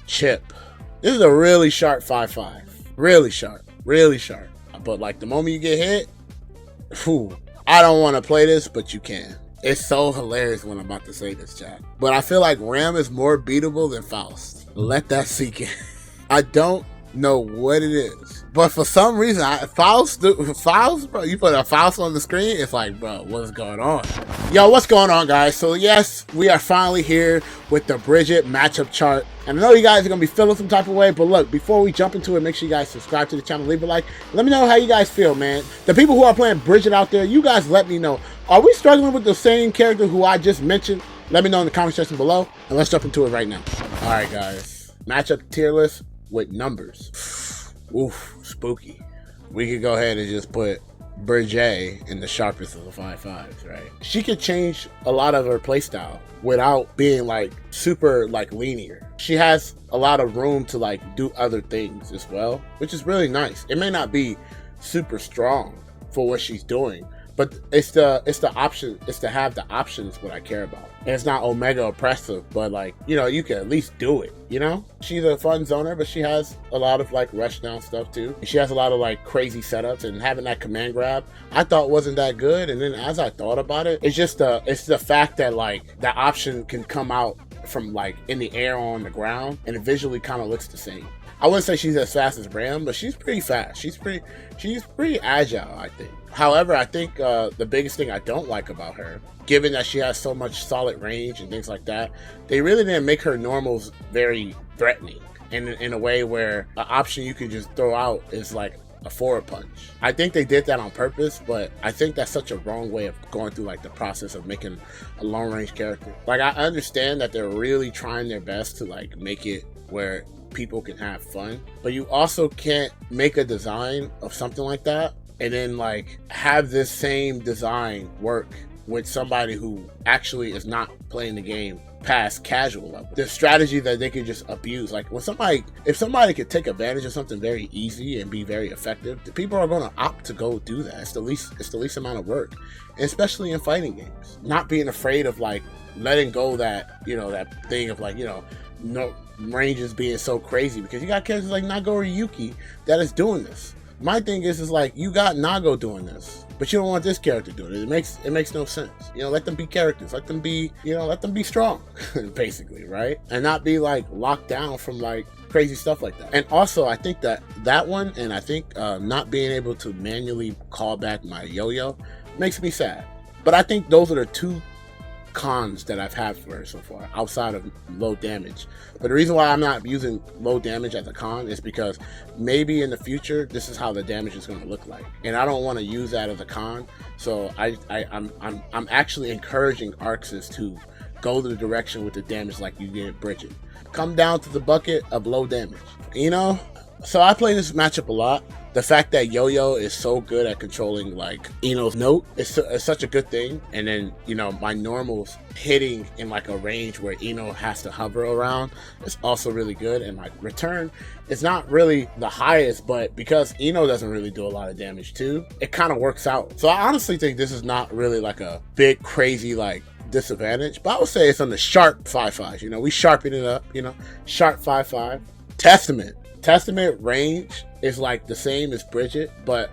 Chip. This is a really sharp 5-5. Really sharp. Really sharp. But like the moment you get hit, whew, I don't want to play this, but you can. It's so hilarious when I'm about to say this, chat. But I feel like Ram is more beatable than Faust. Let that sink in. I don't know what it is, but for some reason, Faust, bro, you put a Faust on the screen, it's like, bro, what's going on? Yo, what's going on, guys? So yes, we are finally here with the Bridget matchup chart. And I know you guys are going to be feeling some type of way, but look, before we jump into it, make sure you guys subscribe to the channel, leave a like. Let me know how you guys feel, man. The people who are playing Bridget out there, you guys let me know. Are we struggling with the same character who I just mentioned? Let me know in the comment section below, and let's jump into it right now. All right, guys. Matchup tier list with numbers. Oof, spooky. We could go ahead and just put Bridget in the sharpest of the 5-5s, right? She could change a lot of her playstyle without being like super like linear. She has a lot of room to like do other things as well, which is really nice. It may not be super strong for what she's doing, but it's the option. It's to have the options what I care about. And it's not omega oppressive, but like, you know, you can at least do it, you know? She's a fun zoner, but she has a lot of like rush down stuff too. And she has a lot of like crazy setups, and having that command grab, I thought wasn't that good. And then as I thought about it, it's just it's the fact that like that option can come out from like in the air or on the ground, and it visually kind of looks the same. I wouldn't say she's as fast as Ram, but she's pretty fast. She's pretty agile, I think. However, I think the biggest thing I don't like about her, given that she has so much solid range and things like that, they really didn't make her normals very threatening in a way where an option you can just throw out is like a forward punch. I think they did that on purpose, but I think that's such a wrong way of going through like the process of making a long range character. Like, I understand that they're really trying their best to like make it where people can have fun, but you also can't make a design of something like that and then like have this same design work with somebody who actually is not playing the game past casual level. The strategy that they could just abuse, like when if somebody could take advantage of something very easy and be very effective, the people are going to opt to go do that. It's the least amount of work, and especially in fighting games. Not being afraid of like letting go that, you know, that thing of like, you know, no ranges being so crazy, because you got characters like Nagoriyuki that is doing this. My thing is like, you got Nago doing this, but you don't want this character doing it. It makes no sense. You know, let them be characters. Let them be, you know, let them be strong, basically, right? And not be like locked down from like crazy stuff like that. And also, I think that one, and I think not being able to manually call back my yo-yo makes me sad. But I think those are the two cons that I've had for her so far, outside of low damage. But the reason why I'm not using low damage as a con is because maybe in the future this is how the damage is going to look like, and I don't want to use that as a con. So I'm actually encouraging Arcsys to go the direction with the damage like you did Bridget. Come down to the bucket of low damage, you know? So I play this matchup a lot. The fact that Yo-Yo is so good at controlling like Ino's note is such a good thing. And then, you know, my normals hitting in like a range where Ino has to hover around is also really good. And my return is not really the highest, but because Ino doesn't really do a lot of damage too, it kind of works out. So I honestly think this is not really like a big crazy like disadvantage, but I would say it's on the sharp 5-5. You know, we sharpen it up, you know, sharp 5-5. Testament range is like the same as Bridget, but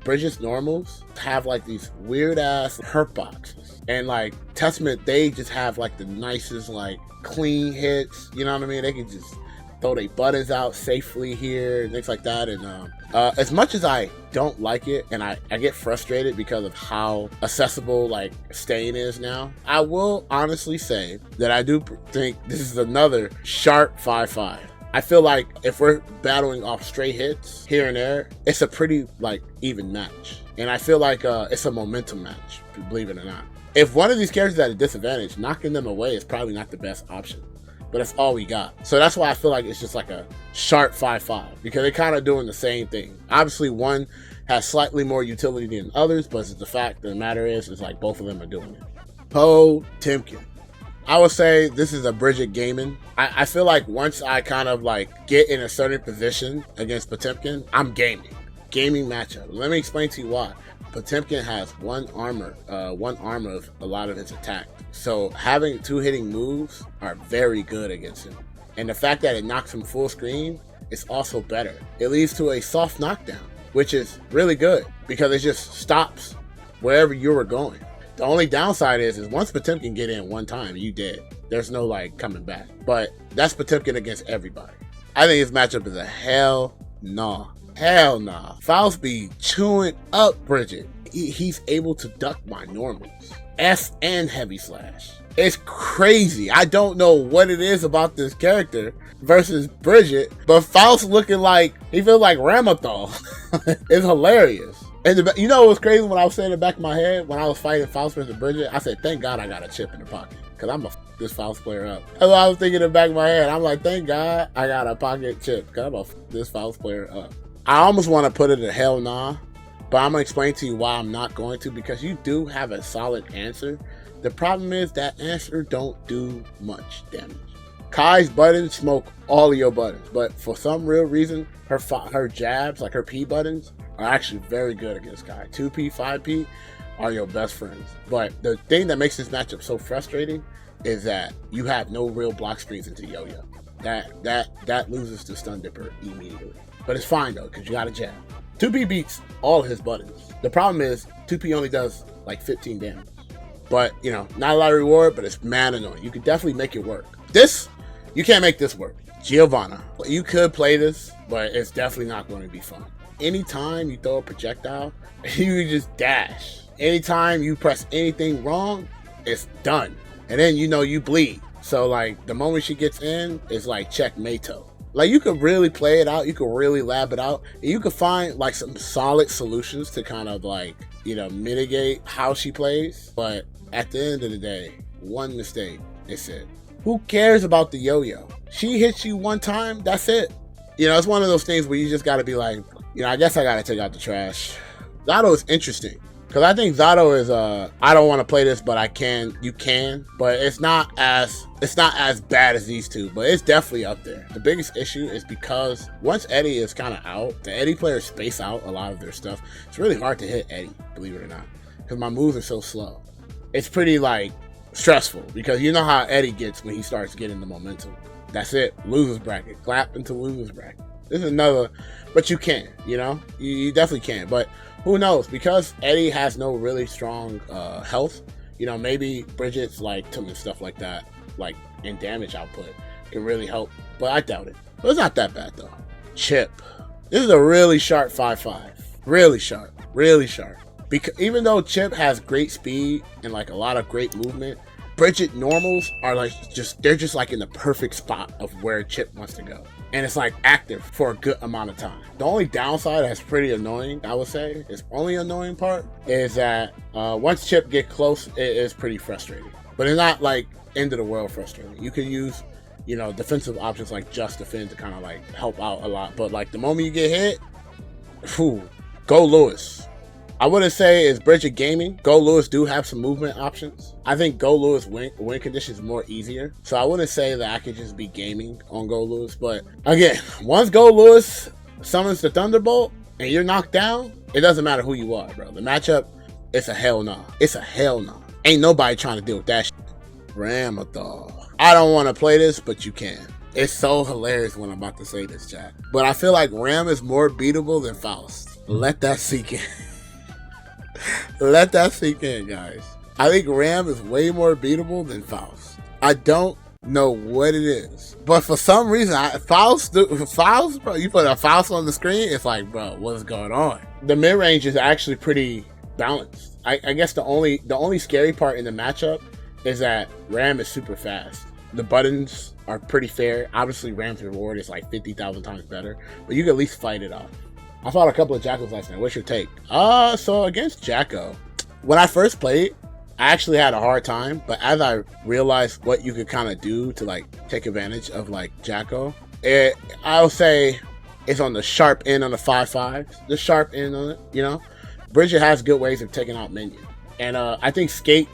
Bridget's normals have like these weird ass hurt boxes, and like Testament, they just have like the nicest like clean hits, you know what I mean? They can just throw their buttons out safely here and things like that. And as much as I don't like it, and I get frustrated because of how accessible like Stain is now, I will honestly say that I do think this is another sharp 5-5. I feel like if we're battling off straight hits here and there, it's a pretty like even match. And I feel like it's a momentum match, believe it or not. If one of these characters is at a disadvantage, knocking them away is probably not the best option. But that's all we got. So that's why I feel like it's just like a sharp 5-5, because they're kind of doing the same thing. Obviously, one has slightly more utility than others, but the fact of the matter is like both of them are doing it. Potemkin. I would say this is a Bridget gaming. I feel like once I kind of like get in a certain position against Potemkin, I'm gaming. Gaming matchup. Let me explain to you why. Potemkin has one armor of a lot of his attack. So having two hitting moves are very good against him. And the fact that it knocks him full screen is also better. It leads to a soft knockdown, which is really good because it just stops wherever you were going. The only downside is once Potemkin get in one time, you dead. There's no like coming back. But that's Potemkin against everybody. I think this matchup is a hell nah. Hell nah. Faust be chewing up Bridget. He's able to duck my normals. F and heavy slash. It's crazy. I don't know what it is about this character versus Bridget, but Faust looking like, he feels like Ramlethal. It's hilarious. And you know what's crazy when I was saying in the back of my head, when I was fighting Faust versus Bridget, I said, thank God I got a chip in the pocket. Because I'm going to f this Faust player up. That's what I was thinking in the back of my head. I'm like, thank God I got a pocket chip. Because I'm going to f this Faust player up. I almost want to put it a hell nah. But I'm going to explain to you why I'm not going to. Because you do have a solid answer. The problem is that answer don't do much damage. Kai's buttons smoke all of your buttons. But for some real reason, her jabs, like her P buttons, are actually very good against Kai. 2P, 5P are your best friends. But the thing that makes this matchup so frustrating is that you have no real block screens into Yo-Yo. That loses to Stun Dipper immediately. But it's fine though, because you got a jab. 2P beats all his buttons. The problem is 2P only does like 15 damage. But, you know, not a lot of reward, but it's mad annoying. You could definitely make it work. This, you can't make this work. Giovanna. You could play this, but it's definitely not going to be fun. Anytime you throw a projectile, you just dash. Anytime you press anything wrong, it's done. And then, you know, you bleed. So, like, the moment she gets in, it's like checkmate-o. Like, you could really play it out. You could really lab it out. And you could find, like, some solid solutions to kind of, like, you know, mitigate how she plays. But at the end of the day, one mistake, it's it. Who cares about the yo-yo? She hits you one time, that's it. You know, it's one of those things where you just got to be like, you know, I guess I got to take out the trash. Zato is interesting. Because I think Zato is, I don't want to play this, but I can, you can. But it's not as bad as these two, but it's definitely up there. The biggest issue is because once Eddie is kind of out, the Eddie players space out a lot of their stuff. It's really hard to hit Eddie, believe it or not. Because my moves are so slow. It's pretty, like, stressful. Because you know how Eddie gets when he starts getting the momentum. That's it. Losers bracket. Clap into losers bracket. This is another, but you can, you know? You definitely can. But who knows? Because Eddie has no really strong health, you know, maybe Bridget's like and stuff like that, like in damage output, can really help. But I doubt it. But it's not that bad though. Chip. This is a really sharp 5-5. Really sharp. Really sharp. Because even though Chip has great speed and like a lot of great movement, Bridget normals are like they're just like in the perfect spot of where Chip wants to go. And it's like active for a good amount of time. The only downside that's pretty annoying, I would say, is only annoying part is that once Chip get close, it is pretty frustrating. But it's not like end of the world frustrating. You can use, you know, defensive options like Just Defend to kind of like help out a lot. But like the moment you get hit, whew, go Lewis. I wouldn't say it's Bridget gaming. Go Lewis do have some movement options. I think Go Lewis win conditions is more easier. So I wouldn't say that I could just be gaming on Go Lewis. But again, once Go Lewis summons the Thunderbolt and you're knocked down, it doesn't matter who you are, bro. The matchup, it's a hell no. It's a hell no. Ain't nobody trying to deal with that shit. Ramlethal. I don't want to play this, but you can. It's so hilarious when I'm about to say this, chat. But I feel like Ram is more beatable than Faust. Let that sink in. Let that sink in, guys. I think Ram is way more beatable than Faust. I don't know what it is, but for some reason, Faust, bro, you put a Faust on the screen, it's like, bro, what is going on? The mid range is actually pretty balanced. I guess the only scary part in the matchup is that Ram is super fast. The buttons are pretty fair. Obviously, Ram's reward is like 50,000 times better, but you can at least fight it off. I fought a couple of Jackals last night. What's your take? So against Jacko, when I first played, I actually had a hard time, but as I realized what you could kind of do to like take advantage of like Jacko, I'll say it's on the sharp end on the 5-5s, the sharp end on it, you know? Bridget has good ways of taking out minions. And I think Skate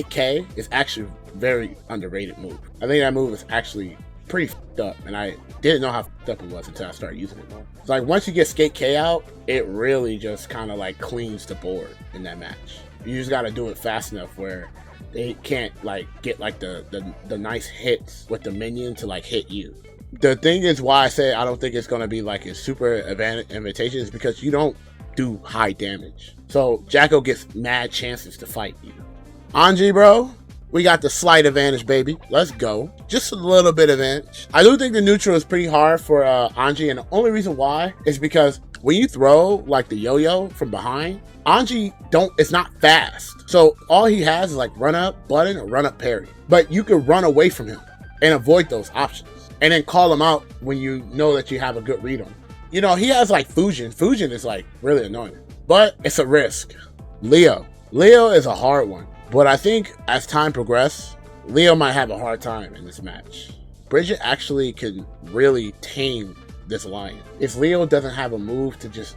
K is actually a very underrated move. I think that move is actually pretty f***ed up, and I didn't know how f***ed up it was until I started using it more. It's like once you get Skate K out, it really just kind of like cleans the board in that match. You just got to do it fast enough where they can't like get like the nice hits with the minion to like hit you. The thing is why I say I don't think it's gonna be like a super invitation is because you don't do high damage. So Jacko gets mad chances to fight you. Anji, bro, we got the slight advantage, baby. Let's go. Just a little bit advantage. I do think the neutral is pretty hard for Anji, and the only reason why is because when you throw like the yo-yo from behind, Anji it's not fast. So all he has is like run up button or run up parry. But you can run away from him and avoid those options. And then call him out when you know that you have a good read on him. You know, he has like fusion. Fusion is like really annoying, but it's a risk. Leo is a hard one, but I think as time progresses, Leo might have a hard time in this match. Bridget actually can really tame this lion. If Leo doesn't have a move to just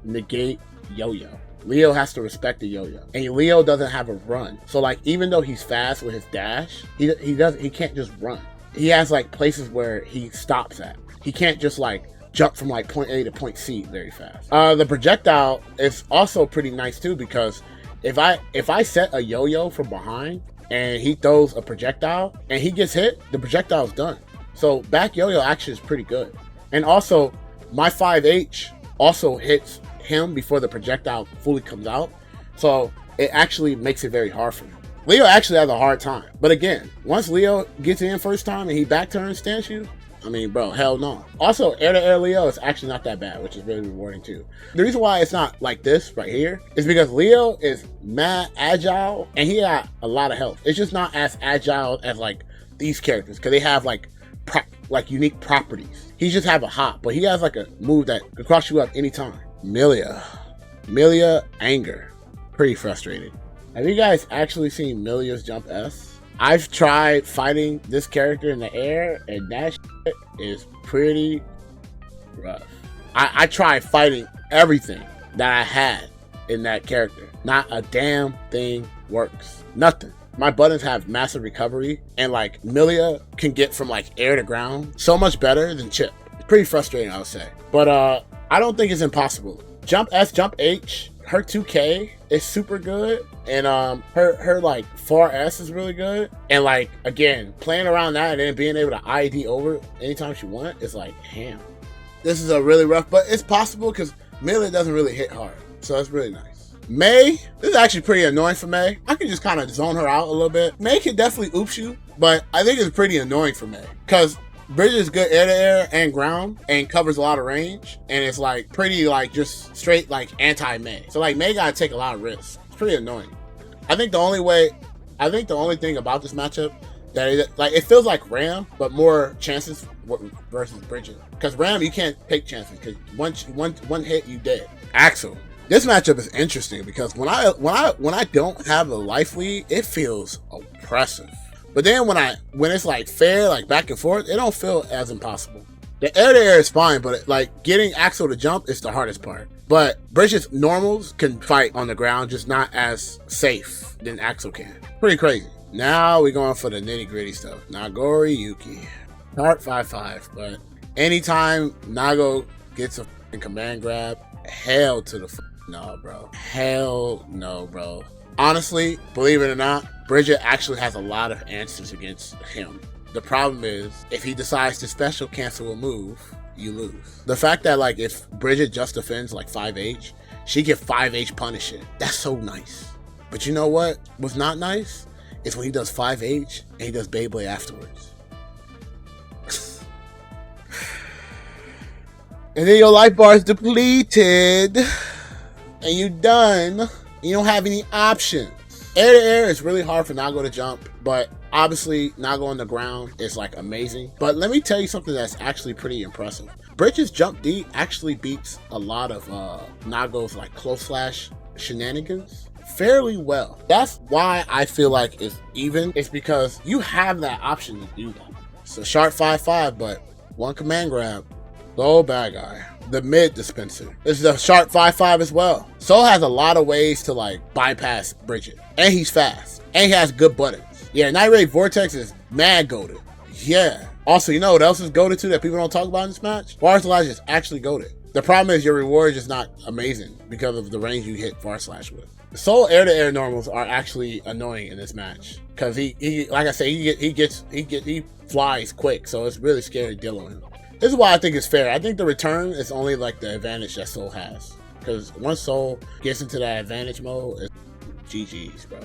negate yo-yo, Leo has to respect the yo-yo, and Leo doesn't have a run. So like, even though he's fast with his dash, he can't just run. He has like places where he stops at. He can't just like jump from like point A to point C very fast. The projectile is also pretty nice too, because if I set a yo-yo from behind and he throws a projectile and he gets hit, the projectile is done. So back yo-yo actually is pretty good. And also my 5H also hits him before the projectile fully comes out. So it actually makes it very hard for him. Leo actually has a hard time. But again, once Leo gets in first time and he back turns stance you, I mean, bro, hell no. Also, air-to-air Leo is actually not that bad, which is really rewarding too. The reason why it's not like this right here is because Leo is mad agile and he got a lot of health. It's just not as agile as like these characters because they have like unique properties. He just have a hop, but he has like a move that can cross you up anytime. Millia, anger, pretty frustrating. Have you guys actually seen Millia's jump S? I've tried fighting this character in the air, and that shit is pretty rough. I tried fighting everything that I had in that character. Not a damn thing works. Nothing. My buttons have massive recovery, and like Millia can get from like air to ground so much better than Chip. It's pretty frustrating, I would say. But I don't think it's impossible. Jump S, jump H, her 2K is super good, and her like 4S is really good. And like, again, playing around that and then being able to ID over anytime she wants is like, damn. This is a really rough, but it's possible because Millia doesn't really hit hard, so it's really nice. May, this is actually pretty annoying for May. I can just kind of zone her out a little bit. May can definitely oops you, but I think it's pretty annoying for May because Bridget is good air to air and ground and covers a lot of range, and it's like pretty like just straight like anti-May. So like May gotta take a lot of risks. It's pretty annoying. I think the only thing about this matchup that it feels like Ram, but more chances versus Bridget. Because Ram, you can't take chances because one hit you dead. Axel. This matchup is interesting because when I don't have a life lead, it feels oppressive. But then when it's like fair, like back and forth, it don't feel as impossible. The air to air is fine, but like getting Axel to jump is the hardest part. But Bridget's normals can fight on the ground, just not as safe than Axel can. Pretty crazy. Now we're going for the nitty gritty stuff. Nagoriyuki. Start 5-5, but anytime Nago gets a command grab, hell to the no, bro. Hell no, bro. Honestly, believe it or not, Bridget actually has a lot of answers against him. The problem is, if he decides to special cancel a move, you lose. The fact that like if Bridget just defends like 5H, she can 5H punish it. That's so nice. But you know what was not nice? Is when he does 5H and he does Beyblade afterwards. And then your life bar is depleted. And you're done. You don't have any options. Air to air is really hard for Nago to jump, but obviously Nago on the ground is like amazing. But let me tell you something that's actually pretty impressive. Bridget's jump D actually beats a lot of Nago's like close slash shenanigans fairly well. That's why I feel like it's even. It's because you have that option to do that. It's a sharp 5-5, but one command grab. So Badguy. The mid dispenser. This is a sharp 5-5 as well. Soul has a lot of ways to like bypass Bridget. And he's fast. And he has good buttons. Yeah, Night Raid Vortex is mad goated. Yeah. Also, you know what else is goated too that people don't talk about in this match? Bars Elijah is actually goated. The problem is your reward is just not amazing because of the range you hit far slash with. Soul air-to-air normals are actually annoying in this match because he like I say, he flies quick, so it's really scary dealing with him. This is why I think it's fair. I think the return is only like the advantage that Soul has, because once Soul gets into that advantage mode, it's GG's, bro.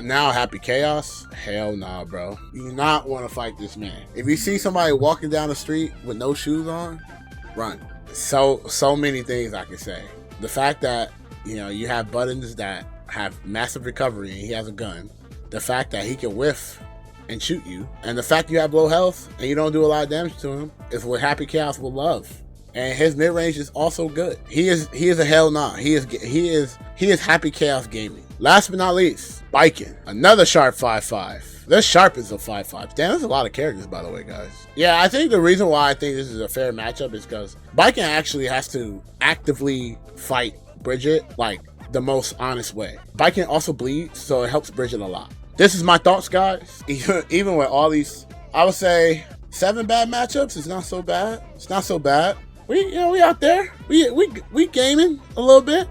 Now Happy Chaos? Hell nah, bro. You do not want to fight this man. If you see somebody walking down the street with no shoes on, run. So many things I can say. The fact that, you know, you have buttons that have massive recovery and he has a gun. The fact that he can whiff and shoot you. And the fact you have low health and you don't do a lot of damage to him is what Happy Chaos will love. And his mid-range is also good. He is a hell nah. He is Happy Chaos gaming. Last but not least, Biken. Another sharp 5-5. This sharp is a 5-5. Damn, there's a lot of characters, by the way, guys. Yeah, I think the reason why I think this is a fair matchup is because Biken actually has to actively fight Bridget like the most honest way. Biken also bleeds, so it helps Bridget a lot. This is my thoughts, guys. Even with all these, I would say 7 bad matchups is not so bad. It's not so bad. We out there. We gaming a little bit.